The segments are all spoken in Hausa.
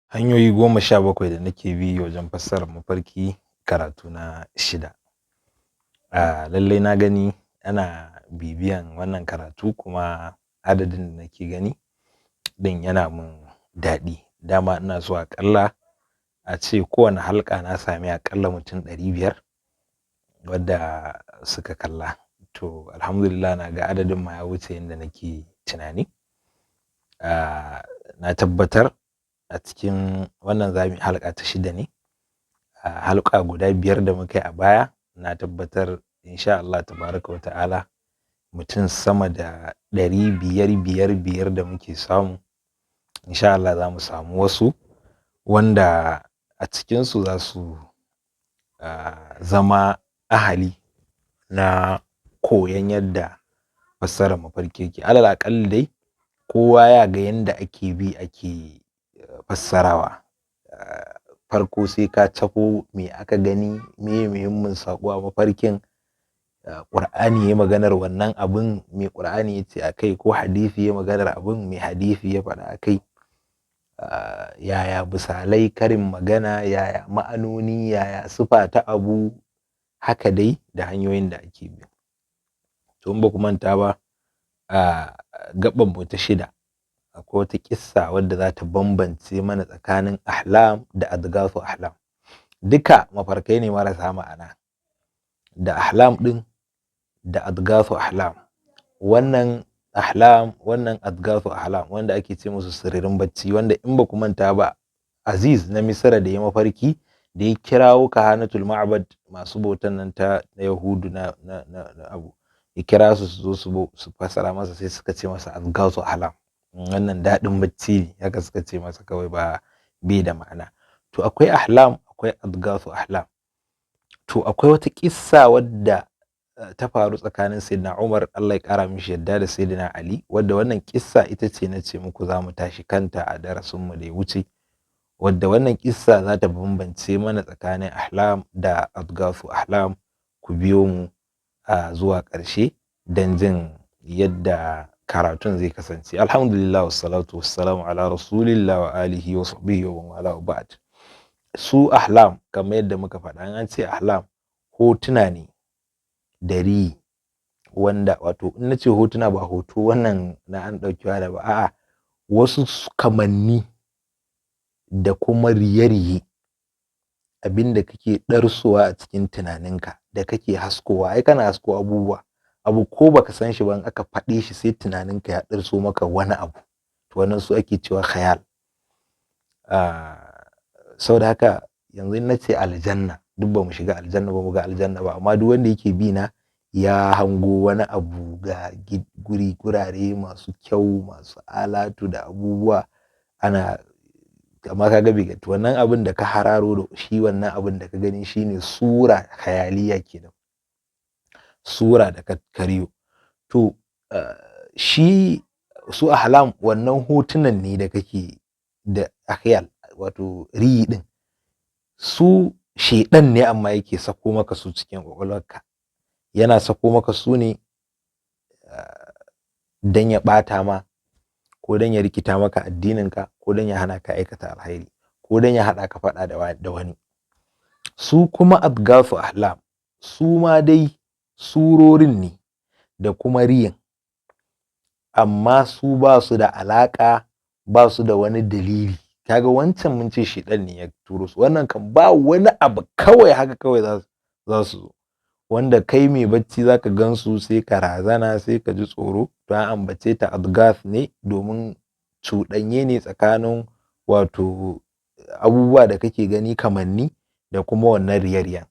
Hanyoyi 17 da nake bi wajen fassarar mafarki, karatu na 6. Lallai na gani ana bibiyan wannan karatu kuma adadin da nake gani ɗin yana min daɗi. Dama ina so aƙalla a ce kowane halka na sami aƙalla mutum 500 wadda suka kalla. To alhamdulillah na ga adadin ma ya wuce yanda nake tunani. Na tabbatar a cikin wannan zamu yi halka ta 6 ne. Halka guda 5 da muka yi a baya na tabbatar insha Allah tabaraka wa ta'ala mutum sama da 500 da muke samu insha Allah za mu samu wasu wanda a cikinsu za su zama ahali na koyon yadda fassarar mafarki yake. Alal aƙalli dai kowa ya ga yanda ake bi ake fassarawa. Farko sai ka cafo me aka gani, meye muhimmin saƙo a mafarkin, Qur'ani yayi maganar wannan abun, me Qur'ani yace akai, ko hadisi yayi maganar abun, me hadisi ya faɗa akai. Yaya misalai, karin magana, yaya ma'anoni, yaya sifa ta abu, haka dai da hanyoyin da ake bi. To in ba ku manta ba, gaɓan mu ta 6 akwai wata kissa wadda za ta bambance mana tsakanin ahlam da adghasu ahlam. Duka mafarkai ne marasa ma'ana, da ahlam ɗin da adghasu ahlam. Wannan ahlam, wannan adghasu ahlam, wanda ake ce musu siririn bacci, wanda in ba ku manta ba Aziz na Misra da ya mafarki da ya kirawo kahanatul ma'bad, masu bautan nan ta Yahudu na abu, ya kira su su zo su fassara masa, sai suka ce masa adghasu ahlam. Wannan daɗin bacci ne, haka suka ce masa kawai, ba bai da ma'ana. To akwai ahlam, akwai adghasu ahlam. To akwai wata kissa wadda ta faru tsakanin Sayyidina Umar, Allah ya ƙara mishi yadda, da Sayyidina Ali, wadda wannan kissa ita ce na ce muku za mu tashi kanta a darasin mu da ya wuce. Wadda wannan kissa za ta bambance mana tsakanin ahlam da adghasu ahlam. Ku biyo mu zuwa ƙarshe don jin yadda karatun zai kasance. Alhamdulillah wassalatu wassalamu ala rasulillah wa alihi wa sahbihi wa man wala, wa ba'd. Su ahlam kamar yadda muka faɗa, an ce ahlam hotuna ne da riyi, wanda wato in nace hotuna ba hoto wannan na an ɗauki waya ba, a'a wasu kamanni da kuma riye-riye, abinda kake ɗarsuwa a cikin tunaninka da kake haskowa. Ai kana hasko abubuwa, abu ko baka san shi ba in aka faɗe shi sai tunaninka ya ɗarso maka wani abu, to wannan su ake cewa khayal. Saboda haka yanzu in nace aljanna, duk ba mu shiga aljanna ba, mu ga aljanna ba, amma duk wanda yake bi na ya hango wani abu, ga gurare masu kyau, masu alatu da abubuwa, ana amma ka ga bai, to wannan abin da ka hararo da shi, wannan abin da ka gani shine sura khayaliya kenan, sura da ka kariyo. To shi su ahlam wannan hotunan ne da kake da akhyal, wato riyi din, su shedan ne amma yake sako maka su cikin kwakwalwarka. Yana sako maka su ne dan ya ɓata ma, ko dan ya rikita maka addininka, ko dan ya hana ka aikata alkhairi, ko dan ya haɗa ka faɗa da wani. Su kuma adghasu ahlam, su ma dai surorin ne da kuma riyin, amma su ba su da alaƙa, ba su da wani dalili. Kaga wancan mun ce shedan ne ya turo su, wannan kan ba wani abu, kawai haka kawai za su zo, wanda kai mai bacci zaka gansu sai ka razana, sai ka ji tsoro. To an ambace ta adghas ne domin cuɗanye ne tsakanin wato abubuwa da kake gani kamanni da kuma wannan riya-riyan.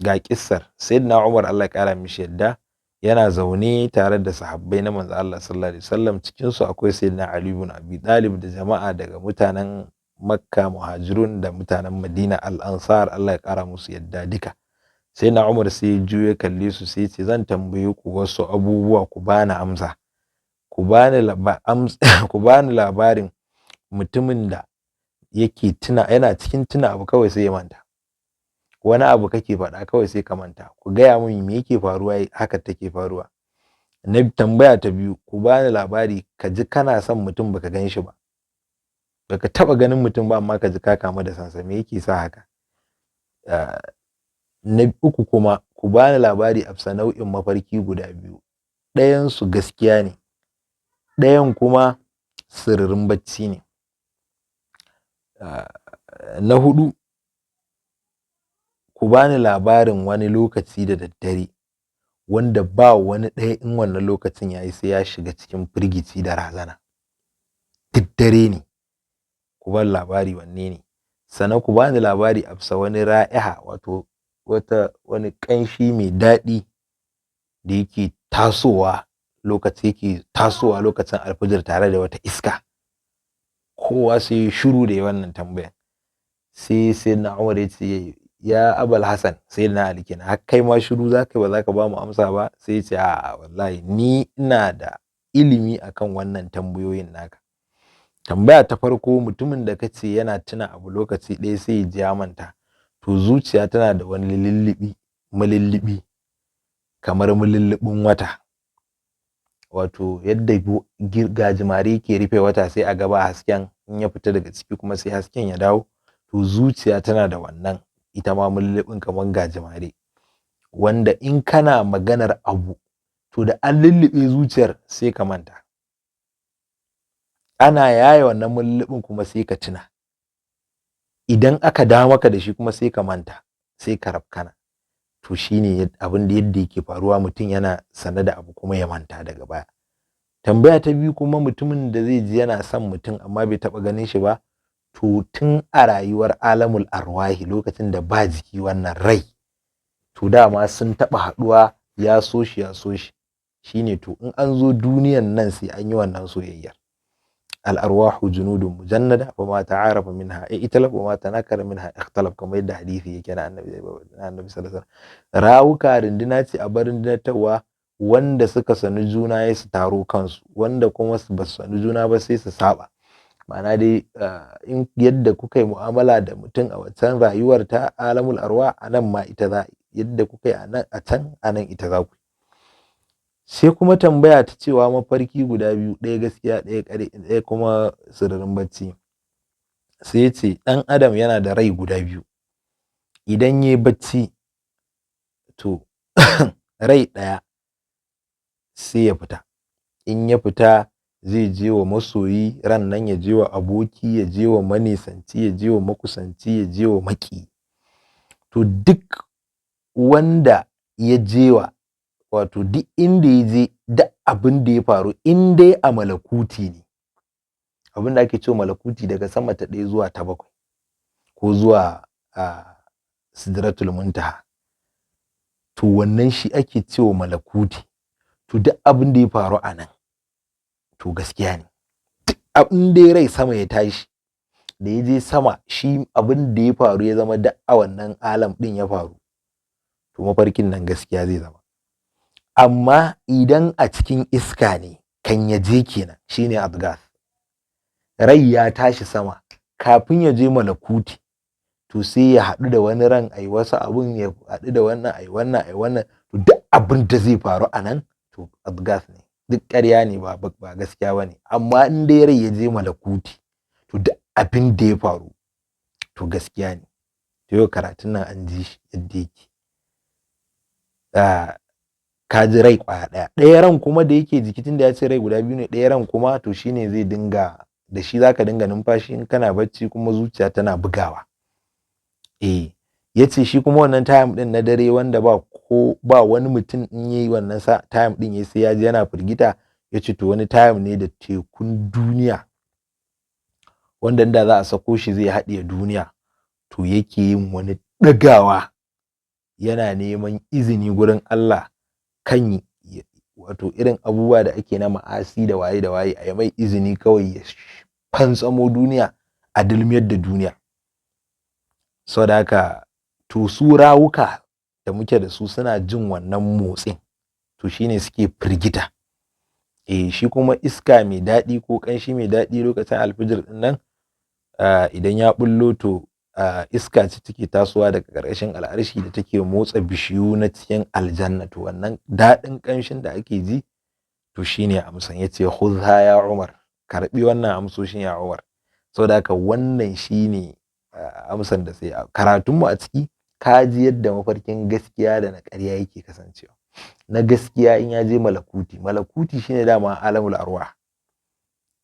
Ga kissar Sayyidina Umar, Allah ya ƙara mishi yadda, yana zaune tare da sahabbai na manzo Allah sallallahu alaihi wasallam. Cikin su akwai Sayyidina Ali ibn Abi Talib da jama'a daga mutanen Makka muhajirun da mutanen Madina al-Ansar, Allah ya ƙara musu yadda duka. Sayyidina Umar sai ya juyo ya kalle su, sai ya ce zan tambaye ku wasu abubuwa, ku bani amsa. Ku bani labarin mutumin da yake yana cikin tuna abu kawai sai ya manta. Wani abu kake faɗa kawai sai ka manta. Ku gaya min me yake faruwa haka take faruwa. Na tambaya ta biyu, ku bani labari ka ji kana son mutum baka gan shi ba. baka taba ganin mutum ba amma ka ji ka kamu da sansa, me yake sa haka? Na uku kuma, ku bani labari a nau'in mafarki guda biyu, ɗayan su gaskiya ne, ɗayan kuma siririn bacci ne. Na hudu, ku bani labarin wani lokaci da daddare wanda ba wani ɗaya in wannan lokacin yayi sai ya shiga cikin firgici da razana. Duk dare ne, ku bani labari wanne ne. Sannan ku bani labari a wani ra'iha, wato wani ƙanshi mai daɗi da yake tasowa lokacin alfijir tare da wata iska. Kowa sai ya shiru da wannan tambayan. Sai na Umar ya ce, ya Abul Hasan, sai na Ali kenan, har kai ma shiru zaka ba zaka ba mu amsa ba? Sai ya ce, a'a wallahi ni ina da ilimi akan wannan tambayoyin naka. Tambaya ta farko, mutumin da kace yana tuna abu lokaci ɗaya sai ya ji ya manta, to zuciya tana da wani mulullubi kamar mulullubin wata, wato yadda gajimare ke rufe wata sai a gaba hasken, in ya fita daga ciki kuma sai hasken ya dawo, to zuciya tana da wannan ita ma mulullubin kamar gajimare, wanda in kana maganar abu to da an lullube zuciyar sai ka manta, ana yaye wannan mulullubin kuma sai ka tuna, idan aka dawo maka da shi kuma sai ka manta, sai ka rafkana. To shine abin da yadda yake faruwa, mutum yana sane da abu kuma ya manta daga baya. Tambaya ta biyu kuma, mutumin da zai ji yana son mutum amma bai taba ganin shi ba, to tun a rayuwar alamul arwahi, lokacin da ba jiki wannan rai, to dama sun taba haduwa, ya so shi, shine to in an zo duniyan nan sai an yi wannan soyayyar. Al arwahu junudun mujannada wa ma ta'arafa minha italaf wa ma tanakara minha ikhtalaf, kamar yadda hadisi yake na annabi sallallahu alaihi wasallam. Rawuka rinduna ce a barin dinatawa, wanda suka sani juna ya su taro kansu, wanda kuma ba su sani juna ba sai su saba. Ma'ana dai in yadda kuka yi mu'amala da mutum a wancan rayuwar ta alamul arwa, anan ma ita za, yadda kuka yi a can anan ita za ku. Sai kuma tambaya ta cewa mafarki guda biyu, ɗaya gaskiya ɗaya kuma sirrin bacci. Sai ya ce ɗan adam yana da rai guda biyu, idan yayi bacci to rai ɗaya sai ya fita, in ya fita zai je wa masoyi, ran nan ya je wa aboki, ya je wa manisanci, ya je wa makusanci, ya je wa maki. To duk wanda ya je wa, wato duk inda ya je, duk abin da ya faru in dai a malakuti ne, abin da ake cewa malakuti daga sama ta 1 zuwa ta 7 ko zuwa sidratul muntaha, to wannan shi ake cewa malakuti. To duk abin da ya faru a nan to gaskiya ne. Duk abin da ya rai sama ya tashi, da ya je sama, shi abin da ya faru ya zama da a wannan alam din ya faru, to mafarkin nan gaskiya zai zama. Amma idan a cikin iska ne, kan ya je kenan, shine adgas, rai ya tashi sama kafin ya je malakuti, to sai ya haɗu da wani ran, ai wasu abun, ya haɗu da wannan, ai wannan, to duk abin da zai faru a nan to adgas ne, duk ƙarya ne, ba gaskiya bane. Amma in dai rai ya je malakuti, to duk abin da ya faru to gaskiya ne. To yau karatun nan an ji shi yadda yake. Ka ji rai kwaya ɗaya ran kuma da yake jiki, tunda ya ce rai guda biyu ne, ɗaya ran kuma to shine zai dinga, da shi zaka dinga numfashi in kana bacci, kuma zuciya tana bugawa. Yace shi kuma wannan time din na dare, wanda ba wani mutum in yayi wannan time din yayi sai ya ji yana firgita, yace to wani time ne da tekun duniya, wanda inda za a sako shi zai haɗiye duniya, to yake yin wani ɗagawa, yana neman izini gurin Allah kan, wato irin abubuwa da ake na ma'asi da waye a yi mai izini kawai ya fantsamo duniya, a dulmiyar da duniya. Saboda haka to su rawuka da muke da su suna jin wannan motsin, to shine suke firgita. Shi kuma iska mai daɗi ko ƙanshi mai daɗi lokacin alfijir din nan, idan ya bullo, to iska ce take tasowa daga ƙarƙashin al'arshi da take motsa bishiyu na cikin aljanna, to wannan daɗin ƙanshin da ake ji, to shine amsan. Yace khudha ya Umar, karbi wannan amsoshin ya Umar. saboda haka wannan shine amsan da sai karatun mu a ciki ka ji yadda mafarkin gaskiya da na ƙarya yake kasancewa. Na gaskiya in ya je malakuti shine dama alamul arwah,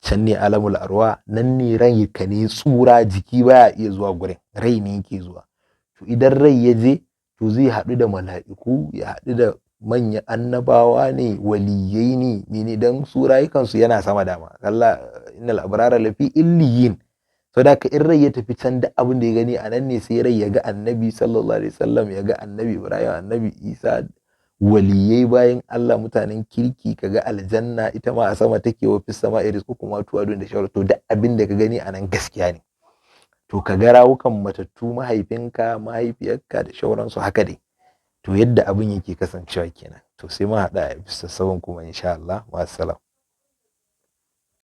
can ne alamul arwah, nan ne rai ka ne tsura, jiki baya iya zuwa gurin, rai ne yake zuwa. To idan rai ya je to zai haɗu da mala'iku, ya haɗu da manyan annabawa ne, waliyai ne, mene, dan su rayukansu yana sama dama. Allah innal abrara lafi illiyin. Saboda haka in rai ya tafi can da abin da ya gani a nan ne sai rai ya ga annabi sallallahu alaihi wasallam, ya ga annabi Ibrahim, annabi Isa, waliyai bayan Allah, mutanen kirki, kaga aljanna ita ma a sama take, wa fis sama'i rizqukum wa tu'adun da shawara. To da abin da ka gani a nan gaskiya ne. To ka ga rawukan matattu, mahaifinka, mahaifiyarka da shauransu haka dai. To yadda abin yake kasancewa kenan. To sai mu haɗa a episode 7 kuma insha Allah. Ma'assalam.